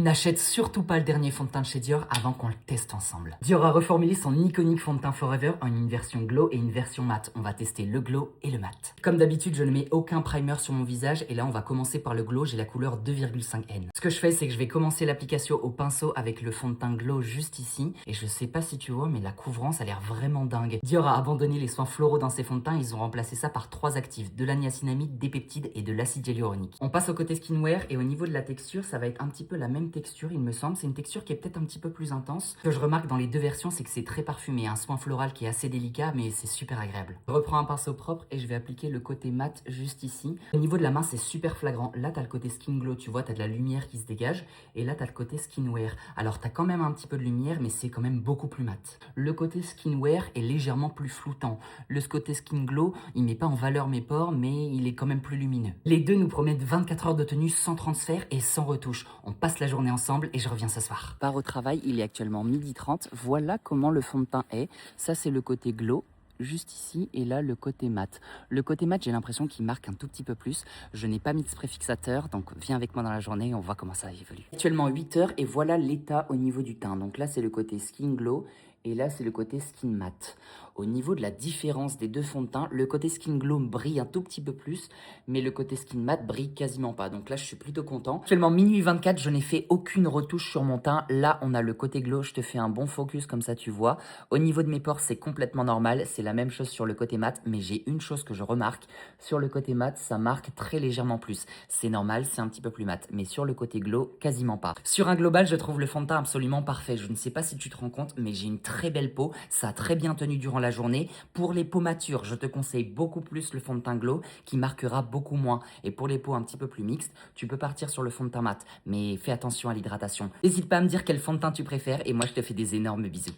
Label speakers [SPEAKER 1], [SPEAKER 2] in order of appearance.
[SPEAKER 1] N'achète surtout pas le dernier fond de teint de chez Dior avant qu'on le teste ensemble. Dior a reformulé son iconique fond de teint Forever en une version glow et une version mat. On va tester le glow et le mat. Comme d'habitude, je ne mets aucun primer sur mon visage et là on va commencer par le glow, j'ai la couleur 2,5N. Ce que je fais, c'est que je vais commencer l'application au pinceau avec le fond de teint glow juste ici et je sais pas si tu vois mais la couvrance a l'air vraiment dingue. Dior a abandonné les soins floraux dans ses fonds de teint, ils ont remplacé ça par 3 actifs, de la niacinamide, des peptides et de l'acide hyaluronique. On passe au côté skinwear et au niveau de la texture, ça va être un petit peu la même texture, il me semble. C'est une texture qui est peut-être un petit peu plus intense. Ce que je remarque dans les deux versions, c'est que c'est très parfumé. Un soin floral qui est assez délicat, mais c'est super agréable. Je reprends un pinceau propre et je vais appliquer le côté mat juste ici. Au niveau de la main, c'est super flagrant. Là, t'as le côté skin glow, tu vois, t'as de la lumière qui se dégage. Et là, t'as le côté skinwear. Alors, t'as quand même un petit peu de lumière, mais c'est quand même beaucoup plus mat. Le côté skinwear est légèrement plus floutant. Le côté skin glow, il met pas en valeur mes pores, mais il est quand même plus lumineux. Les deux nous promettent 24 heures de tenue sans transfert et sans retouche. On passe la journée ensemble et je reviens ce soir. Par au travail, il est actuellement 12h30. Voilà comment le fond de teint est. Ça, c'est le côté glow. Juste ici et là le côté mat. Le côté mat, j'ai l'impression qu'il marque un tout petit peu plus. Je n'ai pas mis de spray fixateur, donc viens avec moi dans la journée et on voit comment ça évolue. Actuellement 8h et voilà l'état au niveau du teint. Donc là c'est le côté skin glow et là c'est le côté skin mat. Au niveau de la différence des deux fonds de teint, le côté skin glow brille un tout petit peu plus, mais le côté skin mat brille quasiment pas. Donc là je suis plutôt content. Actuellement minuit 24, je n'ai fait aucune retouche sur mon teint. Là on a le côté glow, je te fais un bon focus comme ça tu vois. Au niveau de mes pores c'est complètement normal, c'est la même chose sur le côté mat, mais j'ai une chose que je remarque, sur le côté mat, ça marque très légèrement plus. C'est normal, c'est un petit peu plus mat, mais sur le côté glow, quasiment pas. Sur un global, je trouve le fond de teint absolument parfait. Je ne sais pas si tu te rends compte, mais j'ai une très belle peau, ça a très bien tenu durant la journée. Pour les peaux matures, je te conseille beaucoup plus le fond de teint glow, qui marquera beaucoup moins. Et pour les peaux un petit peu plus mixtes, tu peux partir sur le fond de teint mat, mais fais attention à l'hydratation. N'hésite pas à me dire quel fond de teint tu préfères, et moi je te fais des énormes bisous.